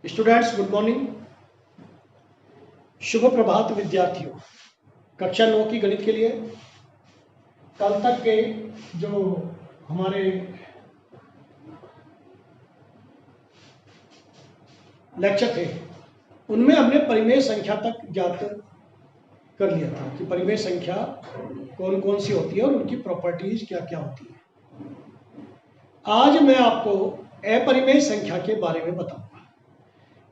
Students, good morning. शुभ प्रभात विद्यार्थियों। कक्षा 9 की गणित के लिए कल तक के जो हमारे लेक्चर थे उनमें हमने परिमेय संख्या तक ज्ञात कर लिया था कि परिमेय संख्या कौन कौन सी होती है और उनकी प्रॉपर्टीज क्या क्या होती है। आज मैं आपको अपरिमेय संख्या के बारे में बताऊंगा।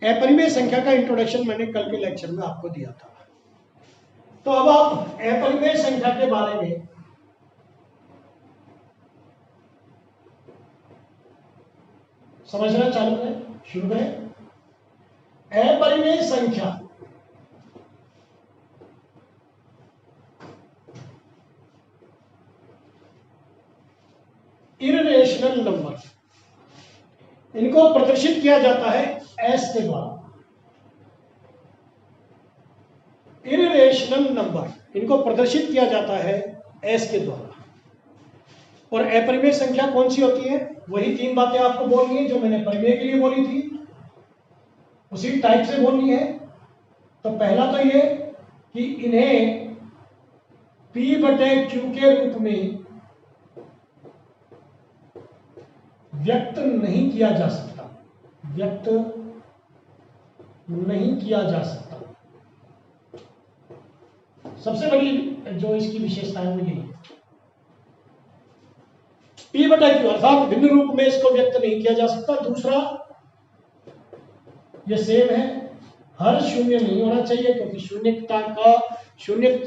अपरिमेय संख्या का इंट्रोडक्शन मैंने कल के लेक्चर में आपको दिया था। तो अब आप अपरिमेय संख्या के बारे में समझना चालू करें। शुरू करें। अपरिमेय संख्या इररेशनल नंबर, इनको प्रदर्शित किया जाता है एस के द्वारा। इररेशनल नंबर इनको प्रदर्शित किया जाता है एस के द्वारा। और अपरिमेय संख्या कौन सी होती है? वही तीन बातें आपको बोलनी है जो मैंने परिमेय के लिए बोली थी, उसी टाइप से बोलनी है। तो पहला तो ये कि इन्हें P/Q के रूप में व्यक्त नहीं किया जा सकता, व्यक्त नहीं किया जा सकता। सबसे बड़ी जो इसकी विशेषता है वो यही है। P/Q अर्थात भिन्न रूप में इसको व्यक्त नहीं किया जा सकता। दूसरा, ये सेम है, हर शून्य नहीं होना चाहिए क्योंकि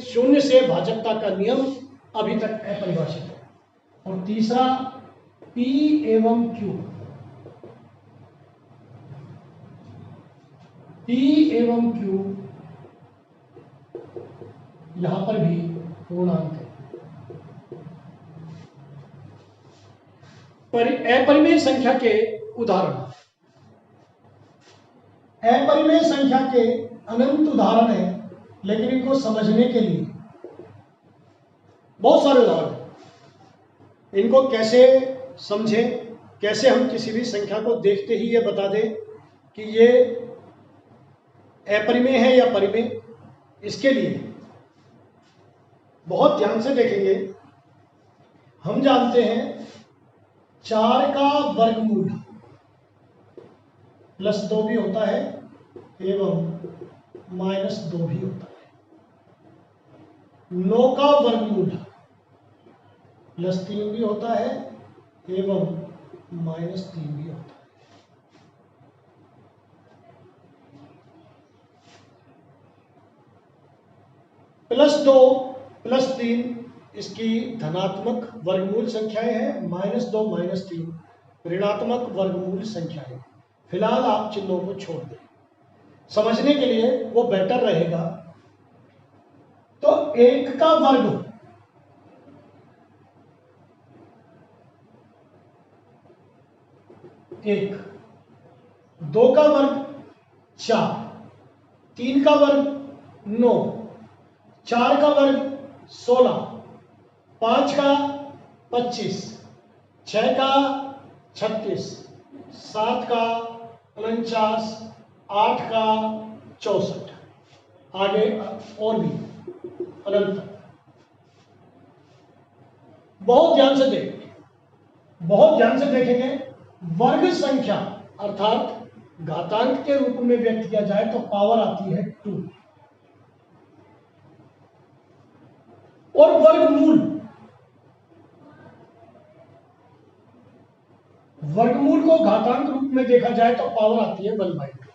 शून्य से भाजकता का नियम अभी तक अपरिभाषित है। और तीसरा, P एवं Q, P एवं Q यहां पर भी पूर्णांक है। अपरिमेय संख्या के उदाहरण, अपरिमेय संख्या के अनंत उदाहरण हैं, लेकिन इनको समझने के लिए बहुत सारे उदाहरण हैं। इनको कैसे समझें, कैसे हम किसी भी संख्या को देखते ही ये बता दें कि ये अपरिमेय है या परिमेय, इसके लिए बहुत ध्यान से देखेंगे। हम जानते हैं 4 का वर्गमूल +2 भी होता है एवं -2 भी होता है। 9 का वर्गमूल +3 भी होता है एवं -3 भी होता है। +2 +3 इसकी धनात्मक वर्गमूल संख्याएं हैं, -2 -3 ऋणात्मक वर्गमूल संख्याएं। फिलहाल आप चिन्हों को छोड़ दें, समझने के लिए वो बेटर रहेगा। तो 1 का वर्ग 1, 2 का वर्ग 4, 3 का वर्ग 9, 4 का वर्ग 16, 5 का 25, 6 का 36, 7 का 49, 8 का 64, आगे और भी अनंत। बहुत ध्यान से देखेंगे, बहुत ध्यान से देखेंगे। वर्ग संख्या अर्थात घातांक के रूप में व्यक्त किया जाए तो पावर आती है 2। और वर्गमूल को घातांक रूप में देखा जाए तो पावर आती है 1/2।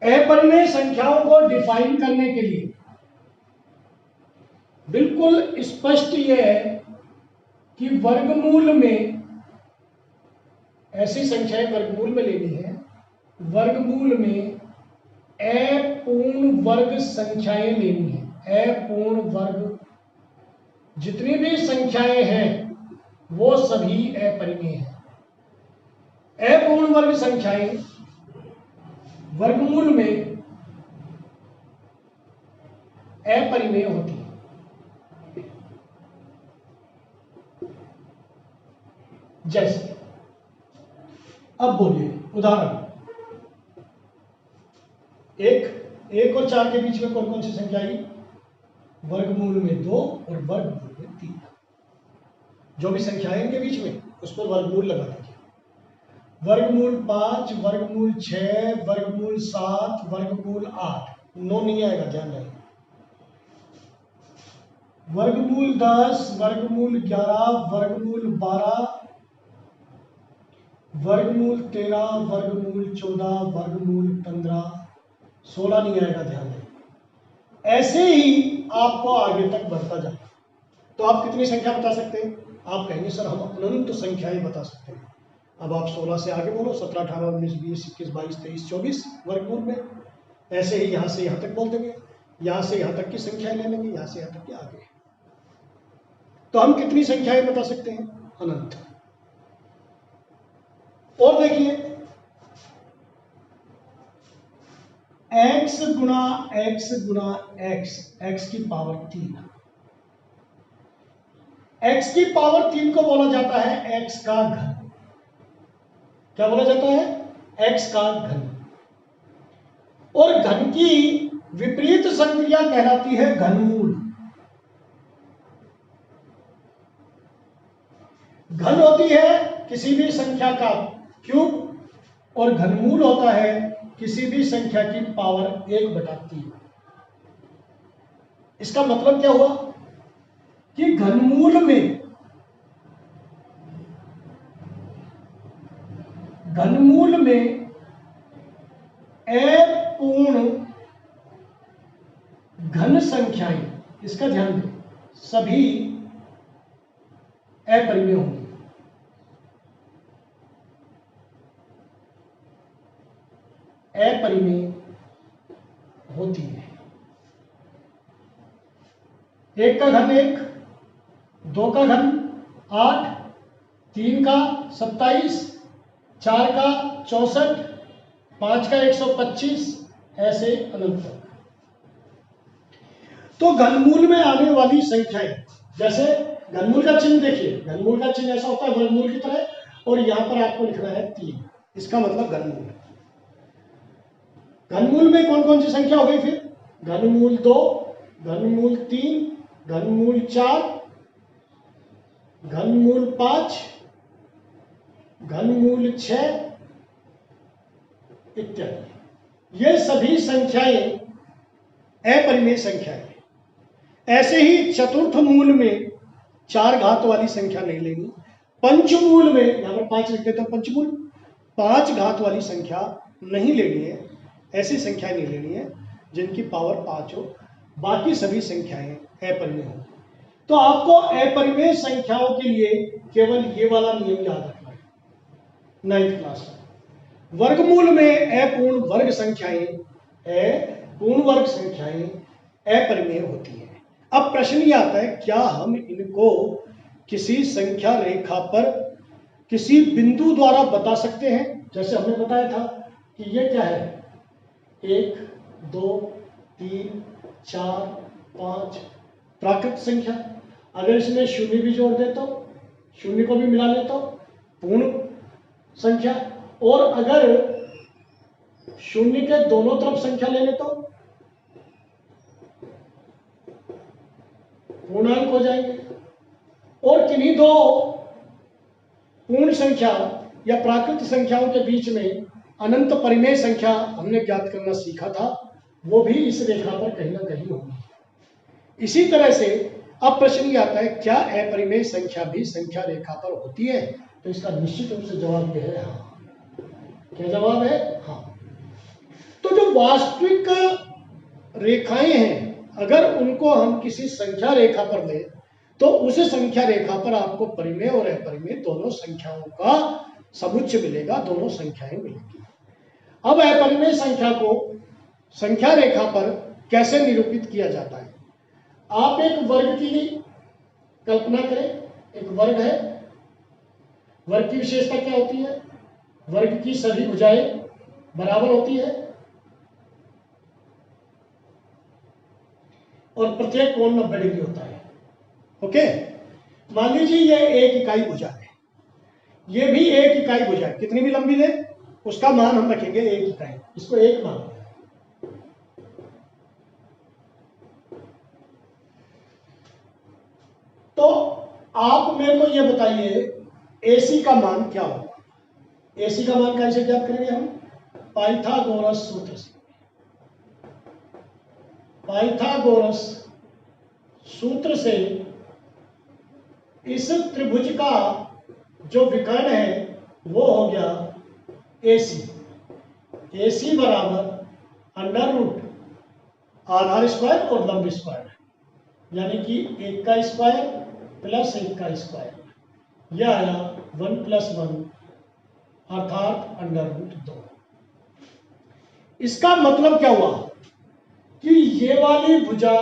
अपरिमेय संख्याओं को डिफाइन करने के लिए बिल्कुल स्पष्ट यह है कि वर्गमूल में ऐसी संख्याएं वर्गमूल में लेनी है, वर्गमूल में अपूर्ण वर्ग संख्याएं लेनी है। अपूर्ण वर्ग जितनी भी संख्याएं हैं वो सभी अपरिमेय हैं। अपूर्ण वर्ग संख्याएं वर्गमूल में अपरिमेय होती है। जैसे अब बोलिए उदाहरण, एक और 4 के बीच में कौन कौन सी संख्या आई? वर्गमूल में 2 और वर्गमूल में 3। जो भी संख्या है इनके बीच में उस पर वर्गमूल लगा दीजिए। वर्गमूल 5, वर्गमूल 6, वर्गमूल 7, वर्गमूल 8, 9 नहीं आएगा, ध्यान रहे। वर्गमूल 10, वर्गमूल 11, वर्गमूल 12, वर्गमूल 13, वर्गमूल 14, वर्गमूल 15, 16 नहीं आएगा, ध्यान दें। ऐसे ही आपको आगे तक बढ़ता जाए। तो आप कितनी संख्या बता सकते हैं? आप कहेंगे सर हम अनंत संख्याएं बता सकते हैं। अब आप 16 से आगे बोलो, 17, 18, 19, 20, 21, 22, 23, 24 वर्गमूल में। ऐसे ही यहां से यहां तक बोल देंगे, यहां से यहां तक की संख्याएं ले लेंगे, यहां से यहां तक की आगे। तो हम कितनी संख्याएं बता सकते हैं? अनंत। और देखिए x गुणा x गुणा x, x की पावर 3। x की पावर 3 को बोला जाता है x का घन। क्या बोला जाता है? x का घन। और घन की विपरीत संक्रिया कहलाती है घनमूल। घन होती है किसी भी संख्या का क्यूब और घनमूल होता है किसी भी संख्या की पावर 1/3। इसका मतलब क्या हुआ कि घनमूल में अपूर्ण घन संख्याएं, इसका ध्यान दें, सभी अपरिमेय होंगी। अपरिमेय होती है। 1 का घन 1, 2 का घन 8, 3 का 27, 4 का 64, 5 का 125, ऐसे अनंत तक। तो घनमूल में आने वाली संख्याएं, जैसे घनमूल का चिन्ह देखिए, घनमूल का चिन्ह ऐसा होता है वर्गमूल की तरह, और यहां पर आपको लिखना है 3, इसका मतलब घनमूल। घनमूल में कौन कौन सी संख्या हो गई फिर? घनमूल 2, घनमूल 3, घनमूल 4, घनमूल 5, घनमूल 6 इत्यादि। ये सभी संख्याएं अपरिमेय संख्याएं। ऐसे ही चतुर्थ मूल में 4 घात वाली संख्या नहीं लेनी। पंचमूल में, यहां पर 5 लिख देता हूं, पंचमूल 5 घात वाली संख्या नहीं लेनी है। ऐसी संख्याएं नहीं लेनी है जिनकी पावर 5 हो। बाकी सभी संख्याएं अपरिमेय हो। तो आपको अपरिमेय संख्याओं के लिए केवल ये वाला नियम याद रखना है 9th क्लास में। वर्गमूल में अपूर्ण वर्ग संख्याएं अपरिमेय होती हैं। अब प्रश्न ये आता है, क्या हम इनको किसी संख्या रेखा पर किसी बिंदु द्वारा बता सकते हैं? जैसे हमने बताया था कि ये क्या है, 1, 2, 3, 4, 5 प्राकृत संख्या। अगर इसमें शून्य भी जोड़ दे तो, शून्य को भी मिला ले तो पूर्ण संख्या। और अगर शून्य के दोनों तरफ संख्या ले ले तो पूर्णांक हो जाएंगे। और किन्हीं दो पूर्ण संख्या या प्राकृत संख्याओं के बीच में अनंत परिमेय संख्या हमने ज्ञात करना सीखा था, वो भी इस रेखा पर कहीं ना कहीं होगी। इसी तरह से अब प्रश्न ये आता है, क्या अपरिमेय संख्या भी संख्या रेखा पर होती है? तो इसका निश्चित रूप से जवाब यह है हाँ। क्या जवाब है? हाँ। तो जो वास्तविक रेखाएं हैं, अगर उनको हम किसी संख्या रेखा पर लें तो उस संख्या रेखा पर आपको परिमेय और अपरिमेय दोनों संख्याओं का समुच्चय मिलेगा, दोनों संख्याएं मिलेंगी। अब अपरिमेय संख्या को संख्या रेखा पर कैसे निरूपित किया जाता है? आप एक वर्ग की कल्पना करें। एक वर्ग है। वर्ग की विशेषता क्या होती है? वर्ग की सभी भुजाएं बराबर होती है और प्रत्येक कोण 90 डिग्री होता है। ओके, मान लीजिए यह 1 इकाई भुजा है। ये भी 1 इकाई भुजा है, कितनी भी लंबी ले उसका मान हम रखेंगे 1 इकाई, इसको 1 मान। तो आप मेरे को ये बताइए AC का मान क्या होगा। AC का मान कैसे ज्ञात करेंगे हम? पाइथागोरस सूत्र से। पाइथागोरस सूत्र से इस त्रिभुज का जो विकर्ण है वो हो गया AC। AC बराबर अंडर रूट आधार स्क्वायर और लंब स्क्वायर, यानी कि 1 का स्क्वायर प्लस 1 का स्क्वायर, यह आया 1 + 1 अर्थात अंडर रूट 2। इसका मतलब क्या हुआ कि ये वाली भुजा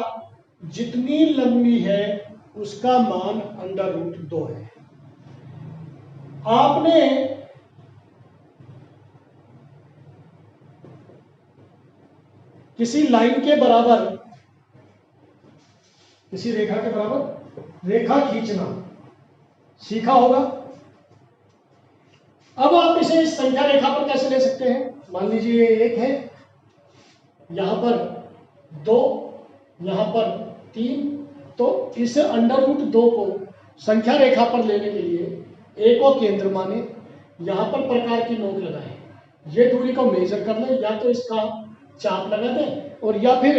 जितनी लंबी है उसका मान अंडर रूट 2 है। आपने किसी लाइन के बराबर, किसी रेखा के बराबर रेखा खींचना सीखा होगा। अब आप इसे इस संख्या रेखा पर कैसे ले सकते हैं? मान लीजिए ये 1 है, यहां पर 2, यहां पर 3, तो इस अंडर रूट 2 को संख्या रेखा पर लेने के लिए A को केंद्र माने, यहां पर प्रकार की नोक लगाए, ये दूरी को मेजर कर ले, या तो इसका चाप लगा दें और या फिर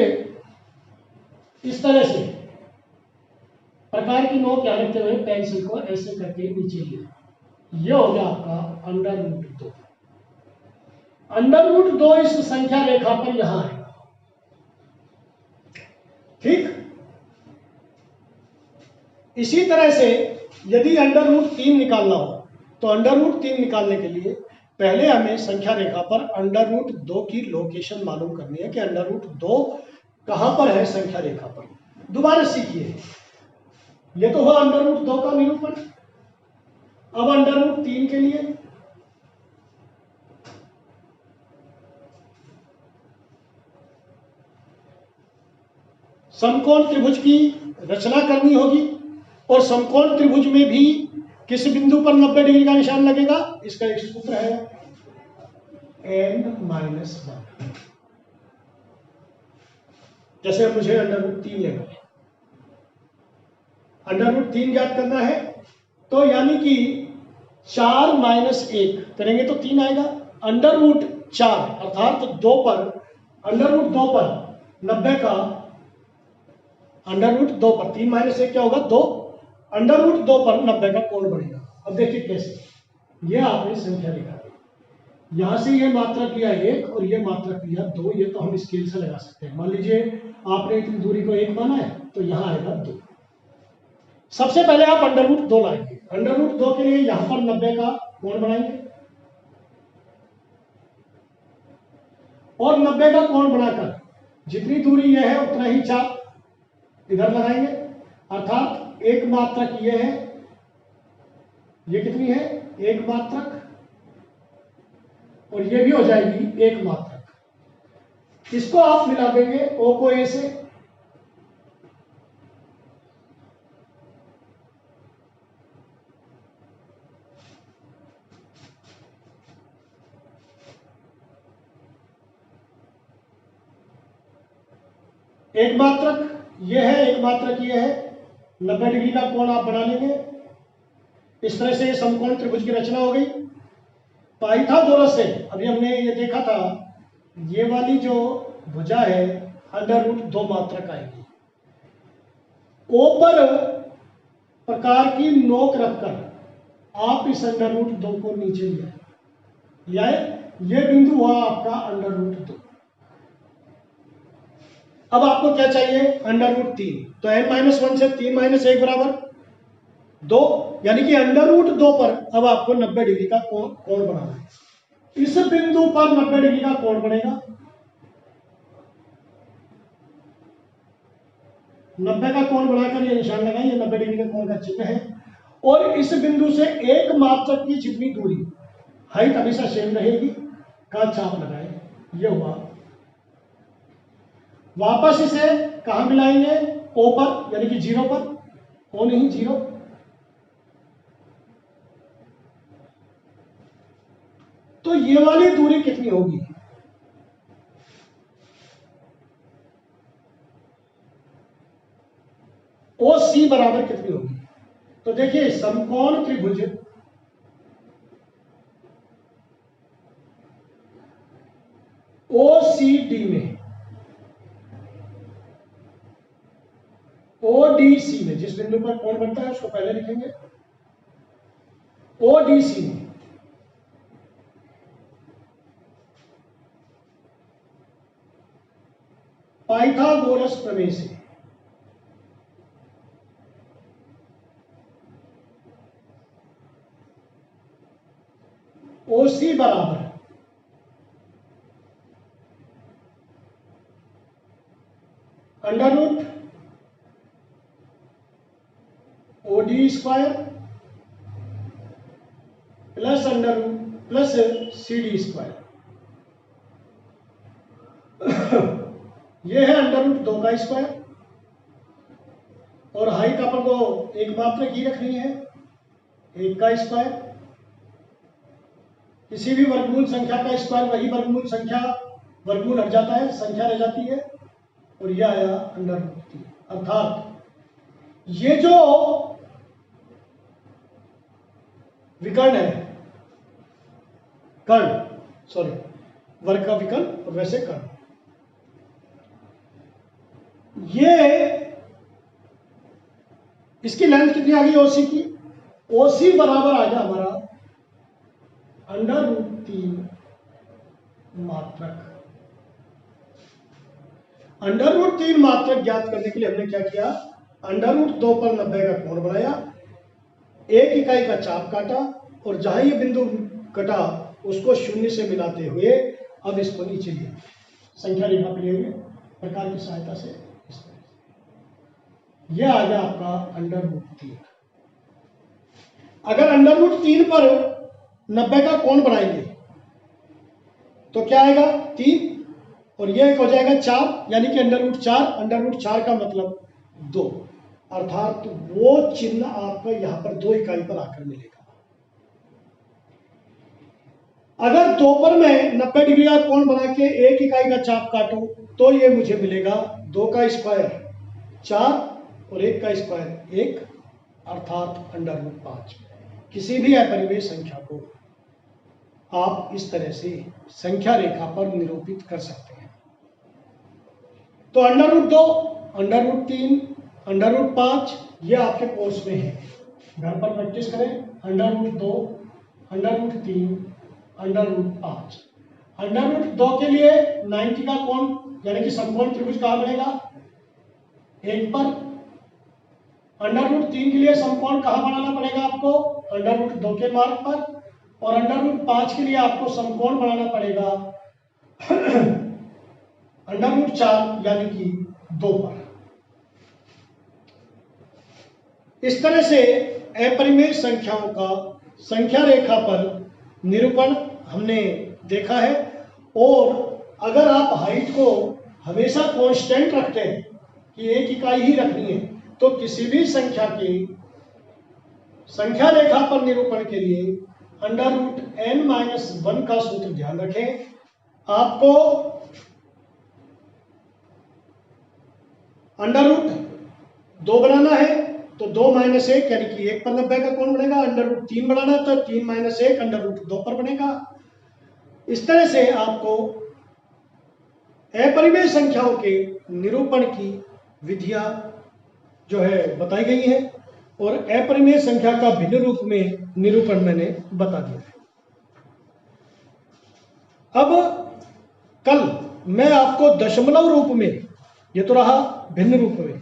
इस तरह से प्रकार की नोक यहाँ रखते हुए पेंसिल को ऐसे करके नीचे लिया, ये हो गया आपका अंडर रूट 2। अंडर रूट 2 इस संख्या रेखा पर यहां है, ठीक। इसी तरह से यदि अंडर रूट 3 निकालना हो तो अंडर रूट 3 निकालने के लिए पहले हमें संख्या रेखा पर अंडर रूट 2 की लोकेशन मालूम करनी है कि अंडर रूट 2 कहां पर है संख्या रेखा पर। दोबारा सीखिए, ये तो हुआ अंडर रूट 2 का निरूपण। अब अंडर रूट 3 के लिए समकोण त्रिभुज की रचना करनी होगी, और समकोण त्रिभुज में भी किस बिंदु पर 90 डिग्री का निशान लगेगा, इसका एक सूत्र है n-1। जैसे मुझे अंडर रूट 3 लेना है, अंडर रूट 3 ज्ञात करना है, तो यानी कि 4 - 1 करेंगे तो 3 आएगा। अंडर रूट 4 अर्थात 2 पर, अंडर रूट 2 पर 90 का, अंडर रूट 2 पर 3 - 1 क्या होगा 2, अंडर रूट 2 पर 90 का कोण बनेगा। अब देखिए कैसे, यह आपने संख्या रेखा, यहां से ये मात्रक लिया 1 और ये मात्रक लिया 2, ये तो हम स्केल से लगा सकते हैं। मान लीजिए आपने इतनी दूरी को 1 माना है तो यहां आएगा 2। सबसे पहले आप अंडर रूट 2 लाएंगे, अंडर रूट 2 के लिए यहां पर 90 का कोण बनाएंगे और 90 का कोण बनाकर जितनी दूरी यह है उतना ही चाप इधर लगाएंगे, अर्थात एक मात्रक ये है, ये कितनी है 1 मात्रक, और ये भी हो जाएगी 1 मात्रक। इसको आप मिला देंगे O को A से, एक मात्रक ये है, एक मात्रक ये है, 90 डिग्री का कोण आप बना लेंगे। इस तरह से समकोण त्रिभुज की रचना हो गई। पाइथागोरस से अभी हमने ये देखा था, ये वाली जो भुजा है अंडर रूट 2 मात्रक आएगी। O पर प्रकार की नोक रखकर आप इस अंडर रूट 2 को नीचे ले आए, ये बिंदु हुआ आपका अंडर रूट 2। अब आपको क्या चाहिए अंडर रूट 3, तो n-1 से 3 - 1 बराबर 2, यानी कि अंडर रूट 2 पर अब आपको 90 डिग्री का कोण बनाना है। इस बिंदु पर 90 डिग्री का कोण बनेगा, 90 का कोण बनाकर ये निशान लगाइए, 90 डिग्री का कोण का चिन्ह है, और इस बिंदु से 1 मात्रक की जितनी दूरी, हाइट हमेशा सेम रहेगी, का चाप लगाए, ये हुआ। वापस इसे कहां मिलाएंगे O पर, यानी कि 0 पर, O नहीं 0, तो ये वाली दूरी कितनी होगी? ओ सी बराबर कितनी होगी? तो देखिए समकोण त्रिभुज OCD में, ODC में, जिस बिंदु पर कोण बनता है उसको पहले लिखेंगे, ODC में पाइथागोरस प्रमेय से OC बराबर under root OD square plus under root plus CD square. ये है अंडर रूट 2 का स्क्वायर, और हाइट अपन को एक मात्रा की रखनी है 1 का स्क्वायर। किसी भी वर्गमूल संख्या का स्क्वायर वही वर्गमूल संख्या, वर्गमूल हट जाता है, संख्या रह जाती है, और यह आया अंडर रूट 3। अर्थात ये जो विकर्ण है, कर्ण, सॉरी, वर्ग का विकर्ण और वैसे कर्ण, ये इसकी लेंथ कितनी आ गई OC की? OC बराबर आ गया हमारा अंडर रूट 3 मात्रक। अंडर रूट 3 मात्रक ज्ञात करने के लिए हमने क्या किया? अंडर रूट 2 पर 90 का कोण बनाया, 1 इकाई का चाप काटा, और जहां ये बिंदु कटा उसको 0 से मिलाते हुए अब इसको नीचे लिया, संख्या रेखा पे लिए हुए प्रकार की सहायता से इस तरह से यह आ गया आपका अंडर रूट 3। अगर अंडर रूट 3 पर 90 का कोण बनाएंगे तो क्या आएगा? 3, और यह एक हो जाएगा 4, यानी कि अंडर रूट 4। अंडर रूट 4 का मतलब 2, अर्थात वो चिन्ह आपको यहां पर 2 इकाई पर आकर मिलेगा। अगर 2 पर मैं 90 डिग्री का कोण बना के 1 इकाई का चाप काटूं तो ये मुझे मिलेगा 2 का स्क्वायर 4 और 1 का स्क्वायर 1, अर्थात अंडर रूट 5। किसी भी अपरिमेय संख्या को आप इस तरह से संख्या रेखा पर निरूपित कर सकते हैं। तो under root 2, under root 3, under root 5 ये आपके कोर्स में है, घर पर प्रैक्टिस करें। Under root 2, under root 3, under root 5। Under root 2 के लिए 90 का कोण यानी कि समकोण त्रिभुज कहां बनेगा? 1 पर। अंडर रूट 3 के लिए समकोण कहां बनाना पड़ेगा आपको? अंडर रूट 2 के मार्ग पर। और अंडर रूट 5 के लिए आपको समकोण बनाना पड़ेगा अंडर रूट 4 यानी कि 2 पर। इस तरह से अपरिमेय संख्याओं का संख्या रेखा पर निरूपण हमने देखा है। और अगर आप हाइट को हमेशा कांस्टेंट रखते हैं कि 1 इकाई ही रखनी है, तो किसी भी संख्या की संख्या रेखा पर निरूपण के लिए अंडर रूट n-1 का सूत्र ध्यान रखें। आपको अंडर रूट 2 बनाना है तो 2 - 1 यानी कि 1 पर 90 का कोण बनेगा। अंडर रूट 3 बनाना तो 3 - 1 अंडर रूट 2 पर बनेगा। इस तरह से आपको अपरिमेय संख्याओं के निरूपण की विधियां जो है बताई गई है, और अपरिमेय संख्या का भिन्न रूप में निरूपण मैंने बता दिया है। अब कल मैं आपको दशमलव रूप में, ये तो रहा भिन्न रूप में,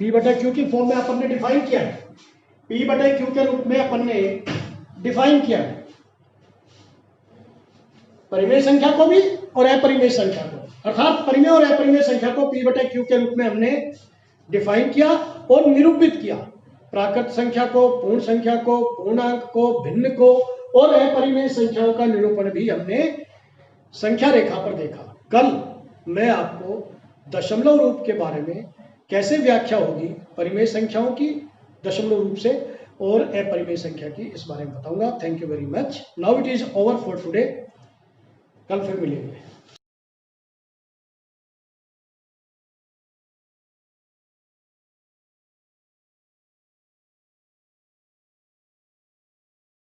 P/Q की फॉर्म में अपन ने डिफाइन किया है, P/Q के रूप में अपन ने डिफाइन किया है परिमेय संख्या को भी और अपरिमेय संख्या को। अर्थात परिमेय और अपरिमेय संख्या को P/Q के रूप में हमने डिफाइन किया और निरूपित किया। प्राकृत संख्या को, पूर्ण संख्या को, पूर्णांक को, भिन्न को और अपरिमेय संख्याओं का निरूपण भी हमने संख्या रेखा पर देखा। कल मैं आपको दशमलव रूप के बारे में कैसे व्याख्या होगी परिमेय संख्याओं की दशमलव रूप से और अपरिमेय संख्या की, इस बारे में बताऊंगा। Thank you very much. Now it is over for today. कल फिर मिलेंगे।